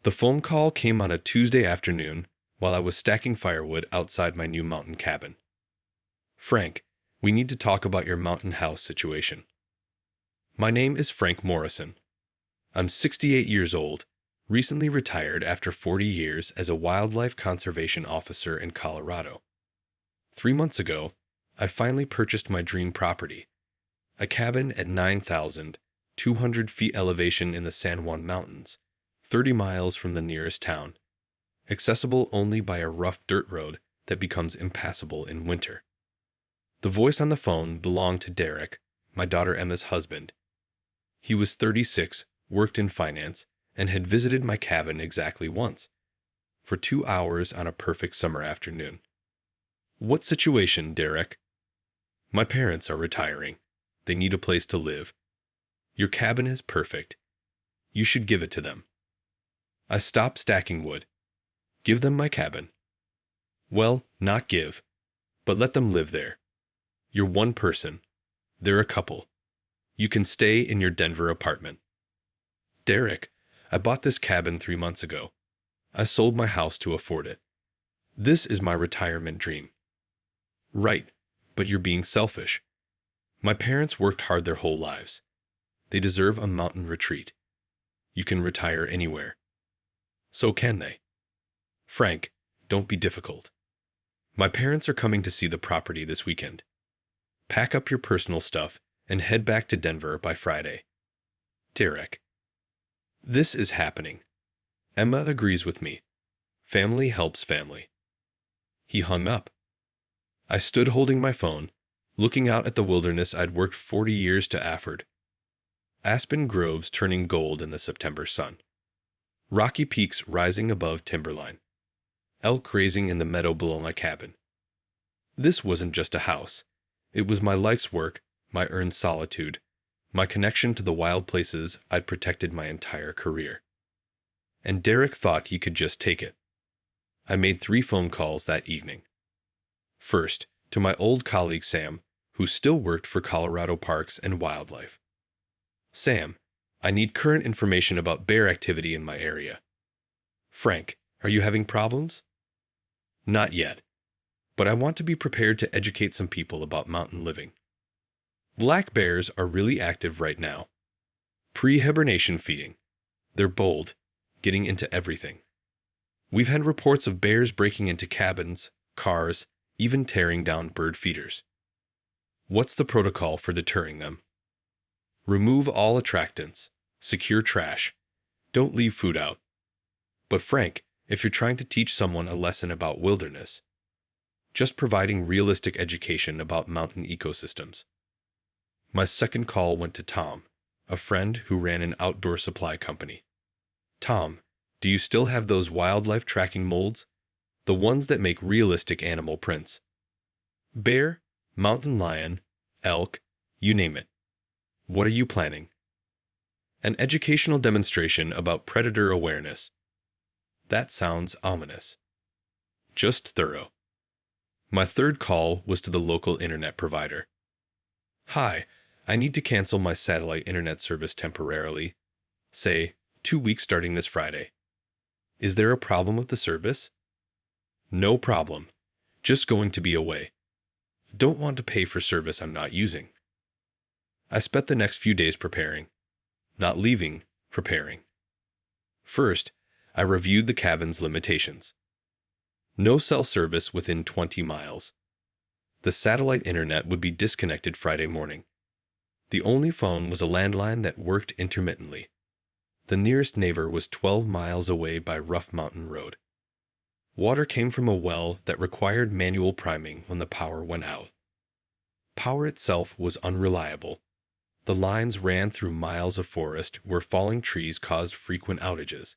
The phone call came on a Tuesday afternoon while I was stacking firewood outside my new mountain cabin. Frank, we need to talk about your mountain house situation. My name is Frank Morrison. I'm 68 years old, recently retired after 40 years as a wildlife conservation officer in Colorado. 3 months ago, I finally purchased my dream property, a cabin at 9,200 feet elevation in the San Juan Mountains, 30 miles from the nearest town, accessible only by a rough dirt road that becomes impassable in winter. The voice on the phone belonged to Derek, my daughter Emma's husband. He was 36, worked in finance, and had visited my cabin exactly once, for 2 hours on a perfect summer afternoon. What situation, Derek? My parents are retiring. They need a place to live. Your cabin is perfect. You should give it to them. I stopped stacking wood. Give them my cabin. Well, not give, but let them live there. You're one person. They're a couple. You can stay in your Denver apartment. Derek, I bought this cabin 3 months ago. I sold my house to afford it. This is my retirement dream. Right, but you're being selfish. My parents worked hard their whole lives. They deserve a mountain retreat. You can retire anywhere. So can they. Frank, don't be difficult. My parents are coming to see the property this weekend. Pack up your personal stuff and head back to Denver by Friday. Derek. This is happening. Emma agrees with me. Family helps family. He hung up. I stood holding my phone, looking out at the wilderness I'd worked 40 years to afford. Aspen groves turning gold in the September sun. Rocky peaks rising above timberline. Elk grazing in the meadow below my cabin. This wasn't just a house. It was my life's work, my earned solitude, my connection to the wild places I'd protected my entire career. And Derek thought he could just take it. I made 3 phone calls that evening. First, to my old colleague Sam, who still worked for Colorado Parks and Wildlife. Sam, I need current information about bear activity in my area. Frank, are you having problems? Not yet, but I want to be prepared to educate some people about mountain living. Black bears are really active right now. Pre-hibernation feeding. They're bold, getting into everything. We've had reports of bears breaking into cabins, cars, even tearing down bird feeders. What's the protocol for deterring them? Remove all attractants. Secure trash. Don't leave food out. But Frank, if you're trying to teach someone a lesson about wilderness, just providing realistic education about mountain ecosystems. My second call went to Tom, a friend who ran an outdoor supply company. Tom, do you still have those wildlife tracking molds? The ones that make realistic animal prints. Bear, mountain lion, elk, you name it. What are you planning? An educational demonstration about predator awareness. That sounds ominous. Just thorough. My third call was to the local internet provider. Hi, I need to cancel my satellite internet service temporarily. Say, 2 weeks starting this Friday. Is there a problem with the service? No problem. Just going to be away. Don't want to pay for service I'm not using. I spent the next few days preparing. Not leaving, preparing. First, I reviewed the cabin's limitations. No cell service within 20 miles. The satellite internet would be disconnected Friday morning. The only phone was a landline that worked intermittently. The nearest neighbor was 12 miles away by Rough Mountain Road. Water came from a well that required manual priming when the power went out. Power itself was unreliable. The lines ran through miles of forest where falling trees caused frequent outages.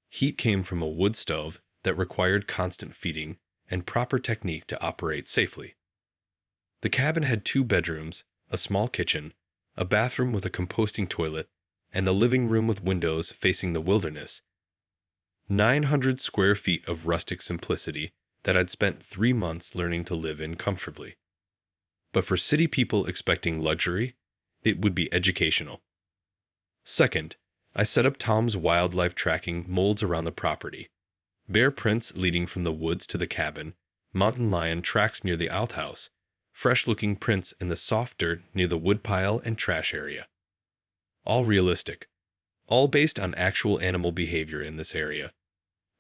Heat came from a wood stove that required constant feeding and proper technique to operate safely. The cabin had 2 bedrooms, a small kitchen, a bathroom with a composting toilet, and a living room with windows facing the wilderness. 900 square feet of rustic simplicity that I'd spent 3 months learning to live in comfortably. But for city people expecting luxury, it would be educational. Second, I set up Tom's wildlife tracking molds around the property. Bear prints leading from the woods to the cabin, mountain lion tracks near the outhouse, fresh-looking prints in the soft dirt near the woodpile and trash area. All realistic. All based on actual animal behavior in this area,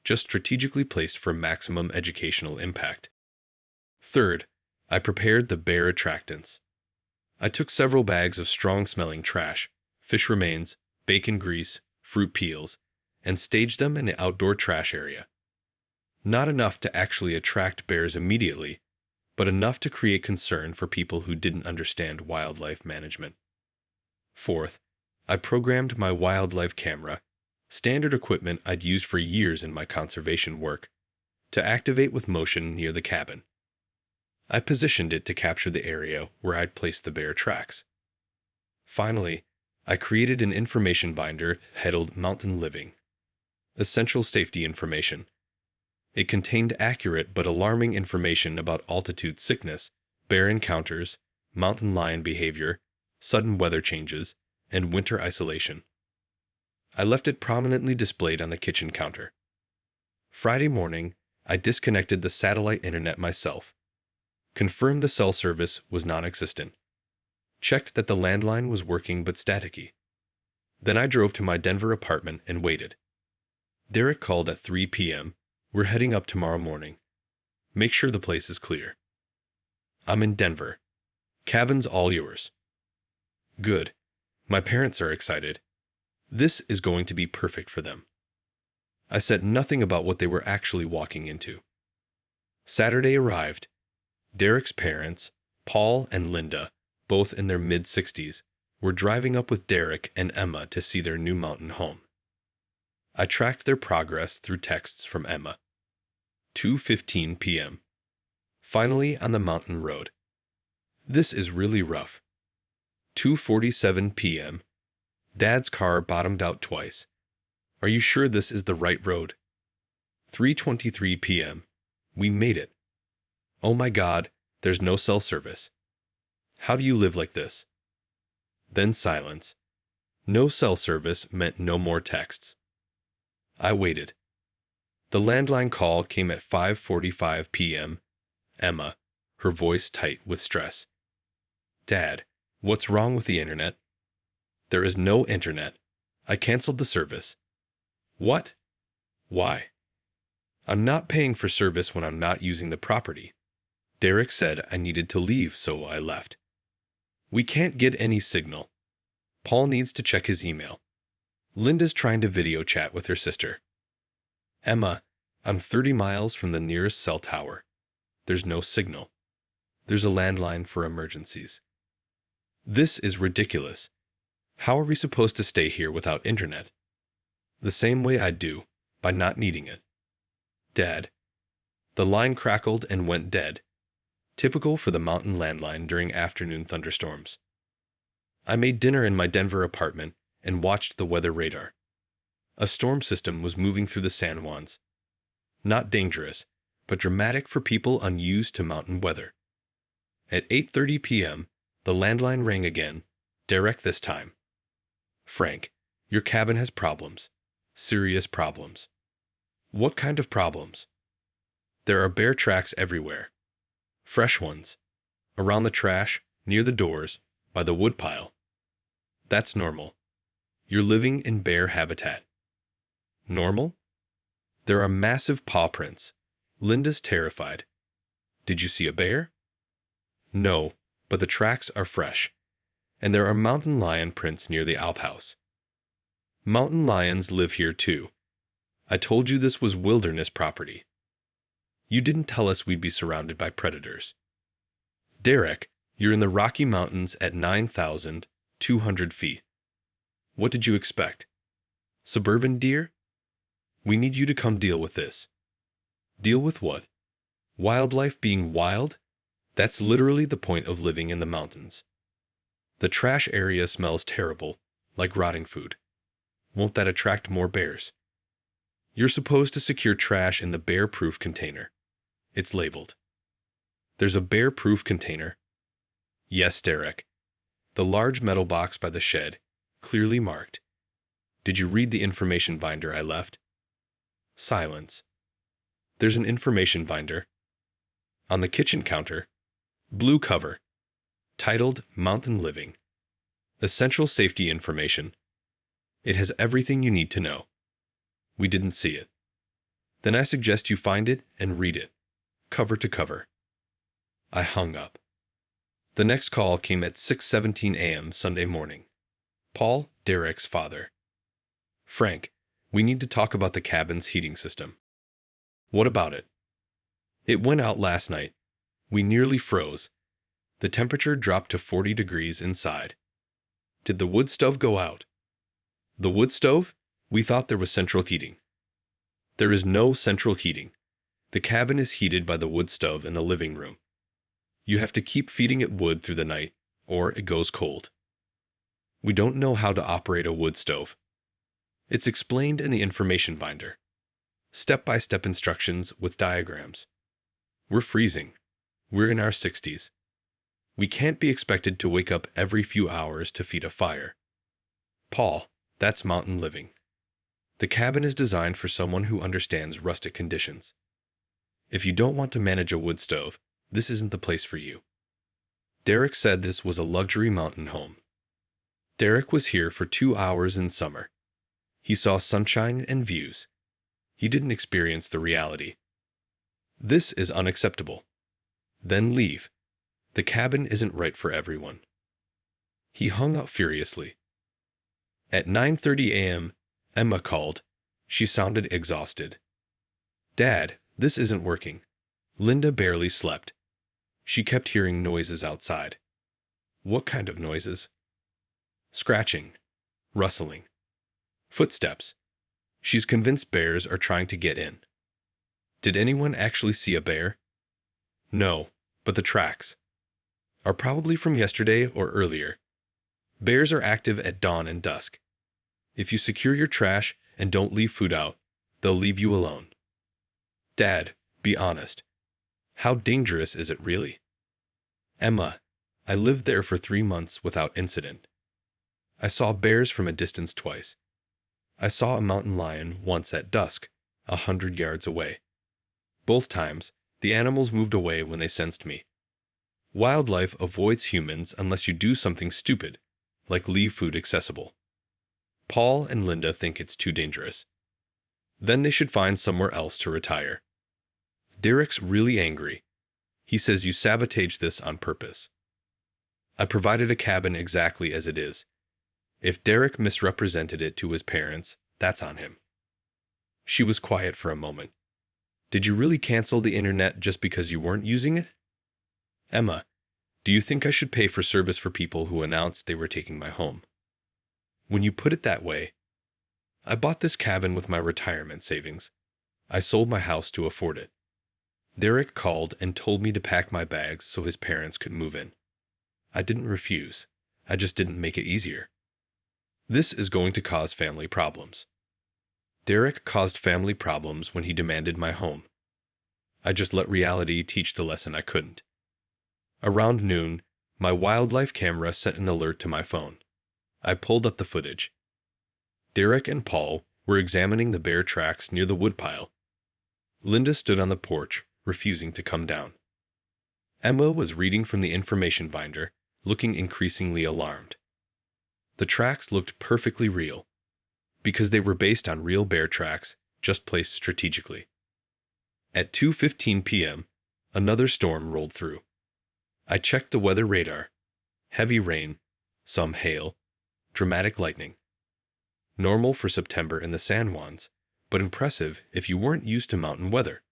just strategically placed for maximum educational impact. Third, I prepared the bear attractants. I took several bags of strong-smelling trash, fish remains, bacon grease, fruit peels, and staged them in the outdoor trash area. Not enough to actually attract bears immediately, but enough to create concern for people who didn't understand wildlife management. Fourth, I programmed my wildlife camera, standard equipment I'd used for years in my conservation work, to activate with motion near the cabin. I positioned it to capture the area where I'd placed the bear tracks. Finally, I created an information binder headed Mountain Living. Essential safety information. It contained accurate but alarming information about altitude sickness, bear encounters, mountain lion behavior, sudden weather changes, and winter isolation. I left it prominently displayed on the kitchen counter. Friday morning, I disconnected the satellite internet myself. Confirmed the cell service was non-existent. Checked that the landline was working but staticky. Then I drove to my Denver apartment and waited. Derek called at 3 p.m. We're heading up tomorrow morning. Make sure the place is clear. I'm in Denver. Cabin's all yours. Good. My parents are excited. This is going to be perfect for them. I said nothing about what they were actually walking into. Saturday arrived. Derek's parents, Paul and Linda, both in their mid-60s, were driving up with Derek and Emma to see their new mountain home. I tracked their progress through texts from Emma. 2:15 p.m. Finally on the mountain road. This is really rough. 2:47 p.m. Dad's car bottomed out twice. Are you sure this is the right road? 3:23 p.m. We made it. Oh my God, there's no cell service. How do you live like this? Then silence. No cell service meant no more texts. I waited. The landline call came at 5:45 p.m. Emma, her voice tight with stress. Dad, what's wrong with the internet? There is no internet. I canceled the service. What? Why? I'm not paying for service when I'm not using the property. Derek said I needed to leave, so I left. We can't get any signal. Paul needs to check his email. Linda's trying to video chat with her sister. Emma, I'm 30 miles from the nearest cell tower. There's no signal. There's a landline for emergencies. This is ridiculous. How are we supposed to stay here without internet? The same way I do, by not needing it. Dad. The line crackled and went dead. Typical for the mountain landline during afternoon thunderstorms. I made dinner in my Denver apartment and watched the weather radar. A storm system was moving through the San Juans. Not dangerous, but dramatic for people unused to mountain weather. At 8:30 p.m., the landline rang again, Derek this time. Frank, your cabin has problems. Serious problems. What kind of problems? There are bear tracks everywhere. Fresh ones. Around the trash, near the doors, by the woodpile. That's normal. You're living in bear habitat. Normal? There are massive paw prints. Linda's terrified. Did you see a bear? No, but the tracks are fresh. And there are mountain lion prints near the outhouse. Mountain lions live here too. I told you this was wilderness property. You didn't tell us we'd be surrounded by predators. Derek, you're in the Rocky Mountains at 9,200 feet. What did you expect? Suburban deer? We need you to come deal with this. Deal with what? Wildlife being wild? That's literally the point of living in the mountains. The trash area smells terrible, like rotting food. Won't that attract more bears? You're supposed to secure trash in the bear-proof container. It's labeled. There's a bear-proof container. Yes, Derek. The large metal box by the shed, clearly marked. Did you read the information binder I left? Silence. There's an information binder. On the kitchen counter. Blue cover. Titled Mountain Living. Essential safety information. It has everything you need to know. We didn't see it. Then I suggest you find it and read it, cover to cover. I hung up. The next call came at 6:17 a.m. Sunday morning. Paul, Derek's father. Frank, we need to talk about the cabin's heating system. What about it? It went out last night. We nearly froze. The temperature dropped to 40 degrees inside. Did the wood stove go out? The wood stove? We thought there was central heating. There is no central heating. The cabin is heated by the wood stove in the living room. You have to keep feeding it wood through the night, or it goes cold. We don't know how to operate a wood stove. It's explained in the information binder. Step-by-step instructions with diagrams. We're freezing. We're in our 60s. We can't be expected to wake up every few hours to feed a fire. Paul, that's mountain living. The cabin is designed for someone who understands rustic conditions. If you don't want to manage a wood stove, this isn't the place for you. Derek said this was a luxury mountain home. Derek was here for 2 hours in summer. He saw sunshine and views. He didn't experience the reality. This is unacceptable. Then leave. The cabin isn't right for everyone. He hung up furiously. At 9:30 a.m., Emma called. She sounded exhausted. Dad, this isn't working. Linda barely slept. She kept hearing noises outside. What kind of noises? Scratching. Rustling. Footsteps. She's convinced bears are trying to get in. Did anyone actually see a bear? No, but the tracks are probably from yesterday or earlier. Bears are active at dawn and dusk. If you secure your trash and don't leave food out, they'll leave you alone. Dad, be honest. How dangerous is it really? Emma, I lived there for 3 months without incident. I saw bears from a distance twice. I saw a mountain lion once at dusk, 100 yards away. Both times, the animals moved away when they sensed me. Wildlife avoids humans unless you do something stupid, like leave food accessible. Paul and Linda think it's too dangerous. Then they should find somewhere else to retire. Derek's really angry. He says you sabotaged this on purpose. I provided a cabin exactly as it is. If Derek misrepresented it to his parents, that's on him. She was quiet for a moment. Did you really cancel the internet just because you weren't using it? Emma, do you think I should pay for service for people who announced they were taking my home? When you put it that way, I bought this cabin with my retirement savings. I sold my house to afford it. Derek called and told me to pack my bags so his parents could move in. I didn't refuse. I just didn't make it easier. This is going to cause family problems. Derek caused family problems when he demanded my home. I just let reality teach the lesson I couldn't. Around noon, my wildlife camera sent an alert to my phone. I pulled up the footage. Derek and Paul were examining the bear tracks near the woodpile. Linda stood on the porch, refusing to come down. Emma was reading from the information binder, looking increasingly alarmed. The tracks looked perfectly real, because they were based on real bear tracks, just placed strategically. At 2:15 p.m., another storm rolled through. I checked the weather radar. Heavy rain, some hail, dramatic lightning. Normal for September in the San Juans, but impressive if you weren't used to mountain weather.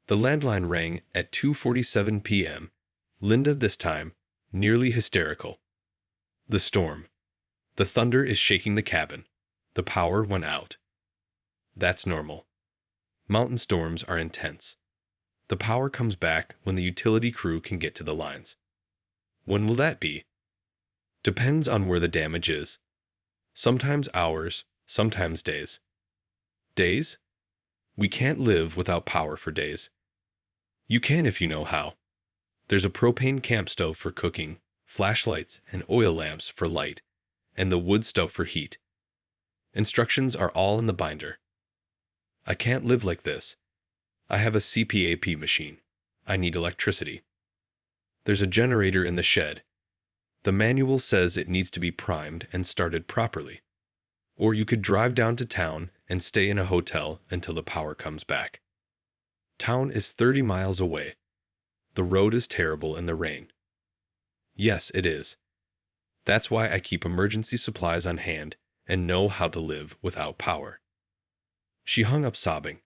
The landline rang at 2:47 p.m., Linda this time, nearly hysterical. The storm. The thunder is shaking the cabin. The power went out. That's normal. Mountain storms are intense. The power comes back when the utility crew can get to the lines. When will that be? Depends on where the damage is. Sometimes hours, sometimes days. Days? We can't live without power for days. You can if you know how. There's a propane camp stove for cooking, flashlights and oil lamps for light, and the wood stove for heat. Instructions are all in the binder. I can't live like this. I have a CPAP machine. I need electricity. There's a generator in the shed. The manual says it needs to be primed and started properly. Or you could drive down to town and stay in a hotel until the power comes back. Town is 30 miles away. The road is terrible in the rain. Yes, it is. That's why I keep emergency supplies on hand and know how to live without power. She hung up sobbing.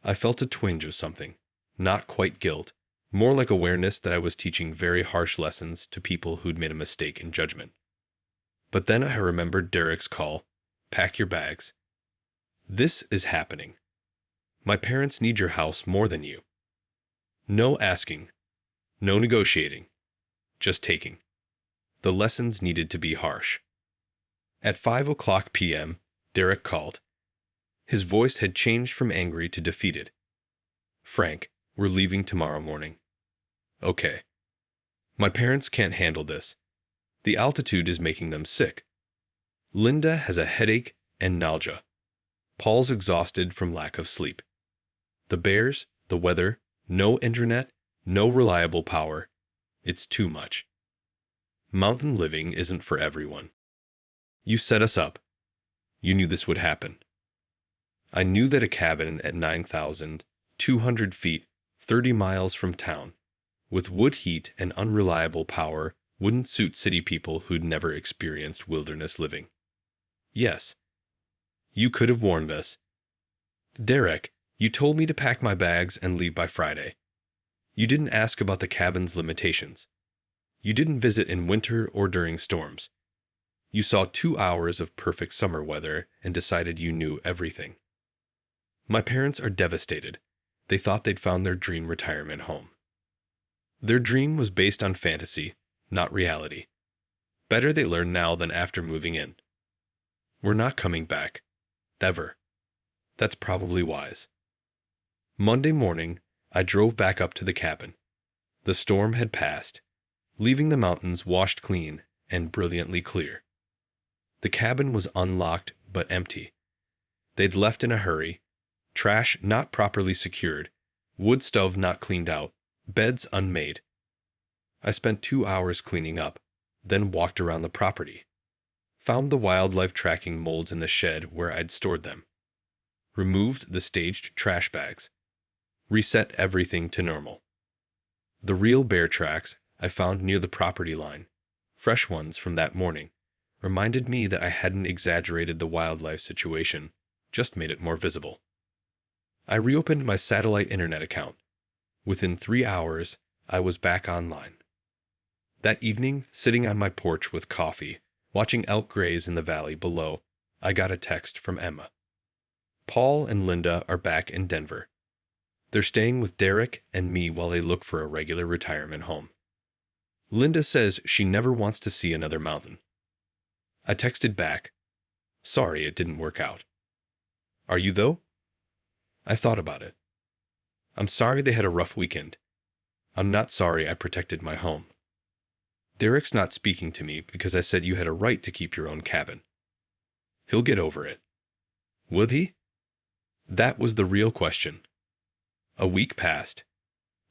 I felt a twinge of something, not quite guilt, more like awareness that I was teaching very harsh lessons to people who'd made a mistake in judgment. But then I remembered Derek's call, "Pack your bags." This is happening. My parents need your house more than you. No asking, no negotiating, just taking. The lessons needed to be harsh. At 5:00 p.m., Derek called. His voice had changed from angry to defeated. "Frank, we're leaving tomorrow morning." "Okay." "My parents can't handle this. The altitude is making them sick. Linda has a headache and nausea. Paul's exhausted from lack of sleep. The bears, the weather, no internet, no reliable power. It's too much. Mountain living isn't for everyone. You set us up. You knew this would happen." I knew that a cabin at 9,200 feet, 30 miles from town, with wood heat and unreliable power wouldn't suit city people who'd never experienced wilderness living. Yes. You could have warned us. Derek, you told me to pack my bags and leave by Friday. You didn't ask about the cabin's limitations. You didn't visit in winter or during storms. You saw 2 hours of perfect summer weather and decided you knew everything. My parents are devastated. They thought they'd found their dream retirement home. Their dream was based on fantasy, not reality. Better they learn now than after moving in. We're not coming back. Ever. That's probably wise. Monday morning, I drove back up to the cabin. The storm had passed, leaving the mountains washed clean and brilliantly clear. The cabin was unlocked but empty. They'd left in a hurry, trash not properly secured, wood stove not cleaned out, beds unmade. I spent 2 hours cleaning up, then walked around the property. Found the wildlife tracking molds in the shed where I'd stored them. Removed the staged trash bags. Reset everything to normal. The real bear tracks I found near the property line, fresh ones from that morning, reminded me that I hadn't exaggerated the wildlife situation, just made it more visible. I reopened my satellite internet account. Within 3 hours, I was back online. That evening, sitting on my porch with coffee, watching elk graze in the valley below, I got a text from Emma. Paul and Linda are back in Denver. They're staying with Derek and me while they look for a regular retirement home. Linda says she never wants to see another mountain. I texted back, "Sorry it didn't work out." "Are you though?" I thought about it. I'm sorry they had a rough weekend. I'm not sorry I protected my home. Derek's not speaking to me because I said you had a right to keep your own cabin. He'll get over it. Would he? That was the real question. A week passed.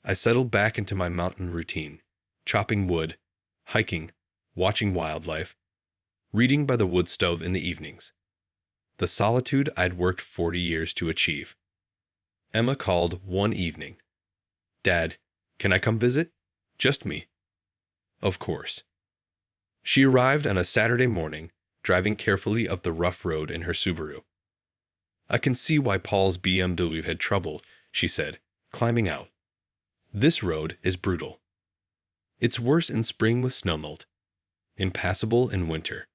I settled back into my mountain routine, chopping wood, hiking, watching wildlife, reading by the wood stove in the evenings. The solitude I'd worked 40 years to achieve. Emma called one evening. "Dad, can I come visit? Just me." Of course. She arrived on a Saturday morning, driving carefully up the rough road in her Subaru. "I can see why Paul's BMW had trouble," she said, climbing out. "This road is brutal. It's worse in spring with snowmelt, impassable in winter."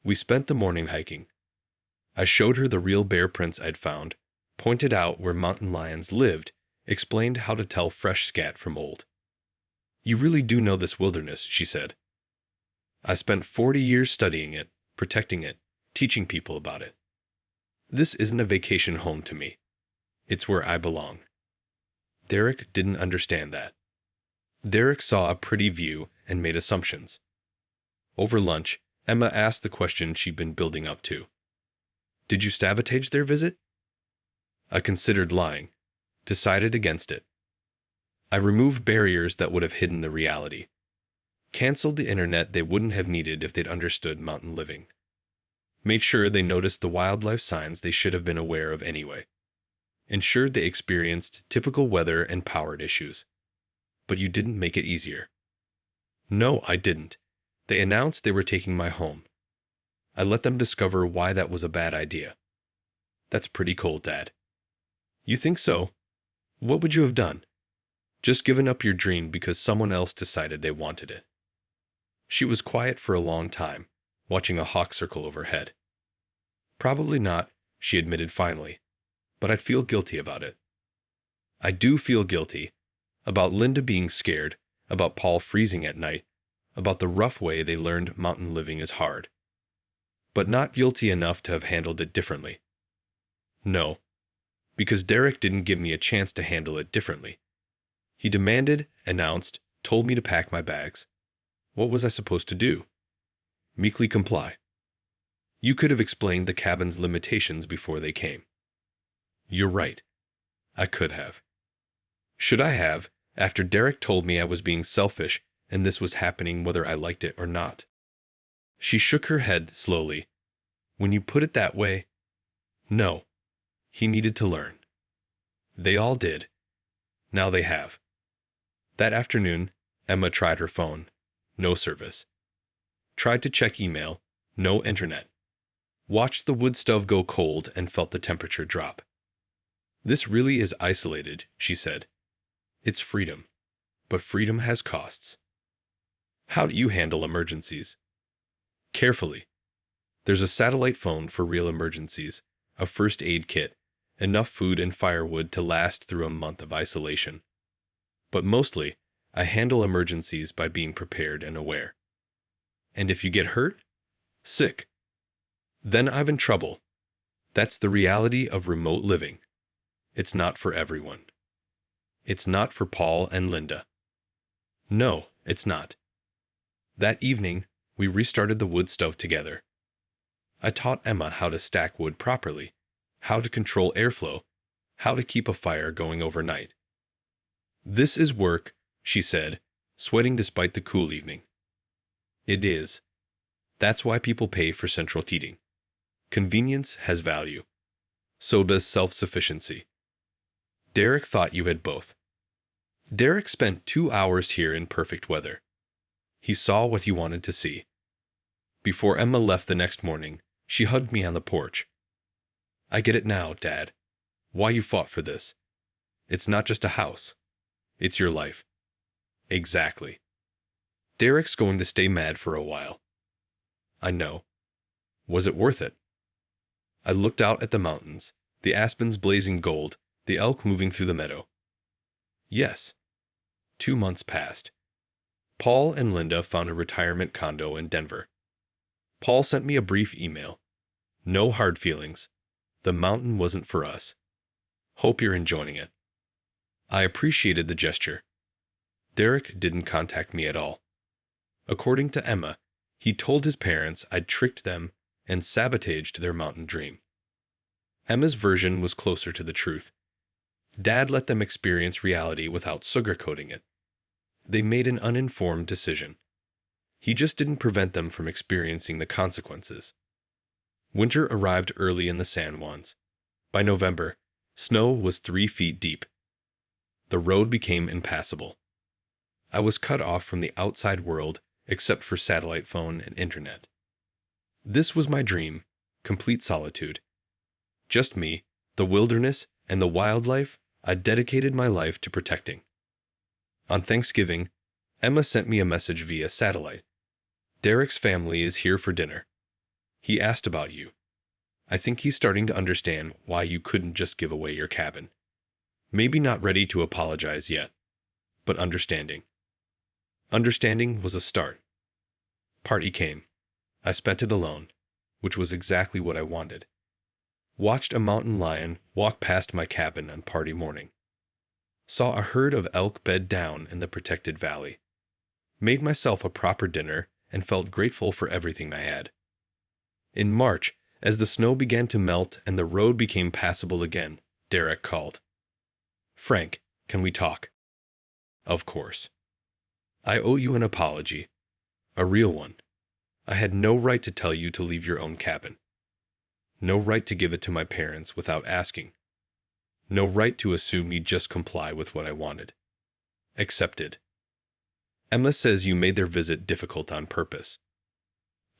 We spent the morning hiking. I showed her the real bear prints I'd found, pointed out where mountain lions lived, explained how to tell fresh scat from old. "You really do know this wilderness," she said. "I spent 40 years studying it, protecting it, teaching people about it. This isn't a vacation home to me. It's where I belong." Derek didn't understand that. Derek saw a pretty view and made assumptions. Over lunch, Emma asked the question she'd been building up to. Did you sabotage their visit? I considered lying, decided against it. I removed barriers that would have hidden the reality. Canceled the internet they wouldn't have needed if they'd understood mountain living. Made sure they noticed the wildlife signs they should have been aware of anyway. Ensured they experienced typical weather and powered issues. But you didn't make it easier. No, I didn't. They announced they were taking my home. I let them discover why that was a bad idea. That's pretty cold, Dad. You think so? What would you have done? Just given up your dream because someone else decided they wanted it. She was quiet for a long time, watching a hawk circle overhead. Probably not, she admitted finally, but I'd feel guilty about it. I do feel guilty. About Linda being scared, about Paul freezing at night, about the rough way they learned mountain living is hard. But not guilty enough to have handled it differently. No, because Derek didn't give me a chance to handle it differently. He demanded, announced, told me to pack my bags. What was I supposed to do? Meekly comply. You could have explained the cabin's limitations before they came. You're right. I could have. Should I have, after Derek told me I was being selfish and this was happening whether I liked it or not? She shook her head slowly. When you put it that way, no. He needed to learn. They all did. Now they have. That afternoon, Emma tried her phone. No service. Tried to check email. No internet. Watched the wood stove go cold and felt the temperature drop. This really is isolated, she said. It's freedom. But freedom has costs. How do you handle emergencies? Carefully. There's a satellite phone for real emergencies, a first aid kit, enough food and firewood to last through a month of isolation. But mostly, I handle emergencies by being prepared and aware. And if you get hurt? Sick. Then I'm in trouble. That's the reality of remote living. It's not for everyone. It's not for Paul and Linda. No, it's not. That evening, we restarted the wood stove together. I taught Emma how to stack wood properly, how to control airflow, how to keep a fire going overnight. This is work, she said, sweating despite the cool evening. It is. That's why people pay for central heating. Convenience has value. So does self-sufficiency. Derek thought you had both. Derek spent 2 hours here in perfect weather. He saw what he wanted to see. Before Emma left the next morning, she hugged me on the porch. I get it now, Dad. Why you fought for this. It's not just a house. It's your life. Exactly. Derek's going to stay mad for a while. I know. Was it worth it? I looked out at the mountains, the aspens blazing gold, the elk moving through the meadow. Yes. 2 months passed. Paul and Linda found a retirement condo in Denver. Paul sent me a brief email. No hard feelings. The mountain wasn't for us. Hope you're enjoying it. I appreciated the gesture. Derek didn't contact me at all. According to Emma, he told his parents I'd tricked them and sabotaged their mountain dream. Emma's version was closer to the truth. Dad let them experience reality without sugarcoating it. They made an uninformed decision. He just didn't prevent them from experiencing the consequences. Winter arrived early in the San Juans. By November, snow was 3 feet deep. The road became impassable. I was cut off from the outside world except for satellite phone and internet. This was my dream, complete solitude. Just me, the wilderness, and the wildlife I dedicated my life to protecting. On Thanksgiving, Emma sent me a message via satellite. Derek's family is here for dinner. He asked about you. I think he's starting to understand why you couldn't just give away your cabin. Maybe not ready to apologize yet, but understanding. Understanding was a start. Party came. I spent it alone, which was exactly what I wanted. Watched a mountain lion walk past my cabin on party morning. Saw a herd of elk bed down in the protected valley. Made myself a proper dinner and felt grateful for everything I had. In March, As the snow began to melt and the road became passable again, Derek called. Frank, can we talk? Of course. I owe you an apology. A real one. I had no right to tell you to leave your own cabin. No right to give it to my parents without asking. No right to assume you'd just comply with what I wanted. Accepted. Emma says you made their visit difficult on purpose.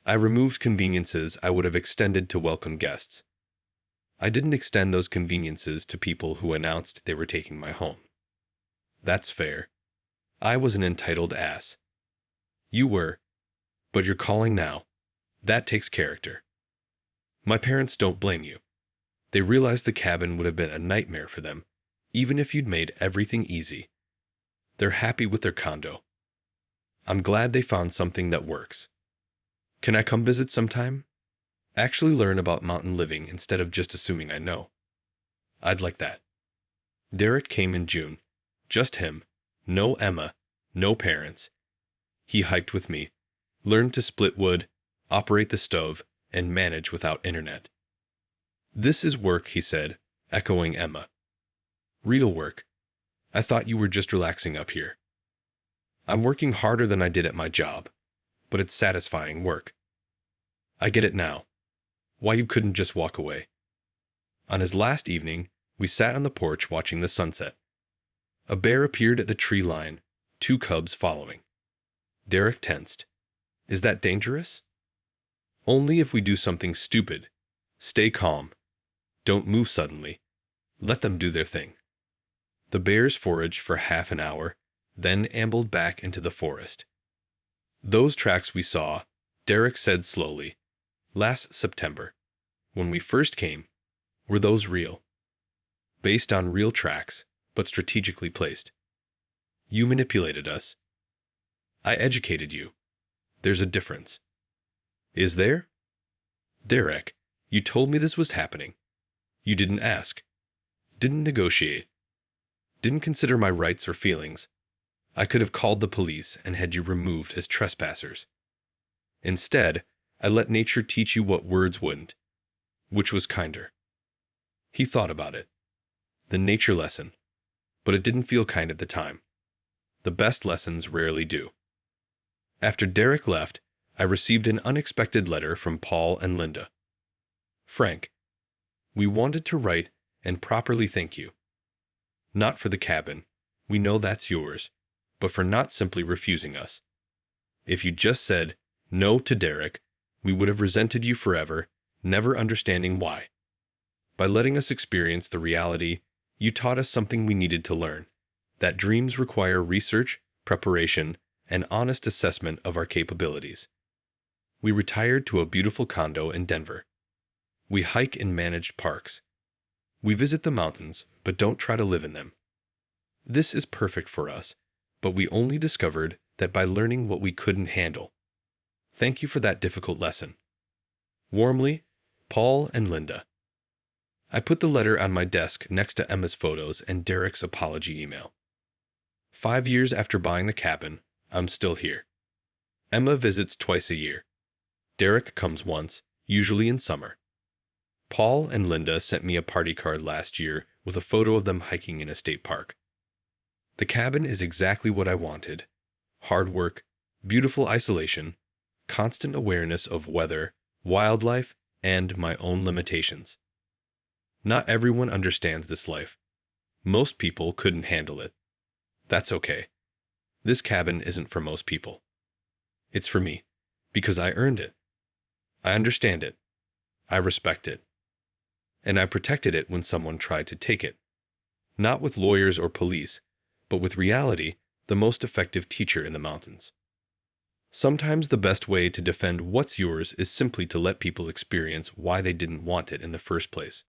I removed conveniences I would have extended to welcome guests. I didn't extend those conveniences to people who announced they were taking my home. That's fair. I was an entitled ass. You were, but you're calling now. That takes character. My parents don't blame you. They realized the cabin would have been a nightmare for them, even if you'd made everything easy. They're happy with their condo. I'm glad they found something that works. Can I come visit sometime? Actually learn about mountain living instead of just assuming I know. I'd like that. Derek came in June. Just him. No Emma. No parents. He hiked with me, learned to split wood, operate the stove, and manage without internet. This is work, he said, echoing Emma. Real work. I thought you were just relaxing up here. I'm working harder than I did at my job, but it's satisfying work. I get it now. Why you couldn't just walk away. On his last evening, we sat on the porch watching the sunset. A bear appeared at the tree line, 2 cubs following. Derek tensed. Is that dangerous? Only if we do something stupid. Stay calm. Don't move suddenly. Let them do their thing. The bears foraged for half an hour, then ambled back into the forest. Those tracks we saw, Derek said slowly, last September, when we first came, were those real? Based on real tracks, but strategically placed. You manipulated us. I educated you. There's a difference. Is there? Derek, you told me this was happening. You didn't ask. Didn't negotiate. Didn't consider my rights or feelings. I could have called the police and had you removed as trespassers. Instead, I let nature teach you what words wouldn't, which was kinder. He thought about it. The nature lesson. But it didn't feel kind at the time. The best lessons rarely do. After Derek left, I received an unexpected letter from Paul and Linda. Frank, we wanted to write and properly thank you. Not for the cabin, we know that's yours, but for not simply refusing us. If you just said no to Derek, we would have resented you forever, never understanding why. By letting us experience the reality, you taught us something we needed to learn, that dreams require research, preparation, and honest assessment of our capabilities. We retired to a beautiful condo in Denver. We hike in managed parks. We visit the mountains, but don't try to live in them. This is perfect for us, but we only discovered that by learning what we couldn't handle. Thank you for that difficult lesson. Warmly, Paul and Linda. I put the letter on my desk next to Emma's photos and Derek's apology email. 5 years after buying the cabin, I'm still here. Emma visits twice a year. Derek comes once, usually in summer. Paul and Linda sent me a party card last year with a photo of them hiking in a state park. The cabin is exactly what I wanted. Hard work, beautiful isolation, constant awareness of weather, wildlife, and my own limitations. Not everyone understands this life. Most people couldn't handle it. That's okay. This cabin isn't for most people. It's for me, because I earned it. I understand it. I respect it. And I protected it when someone tried to take it. Not with lawyers or police, but with reality, the most effective teacher in the mountains. Sometimes the best way to defend what's yours is simply to let people experience why they didn't want it in the first place.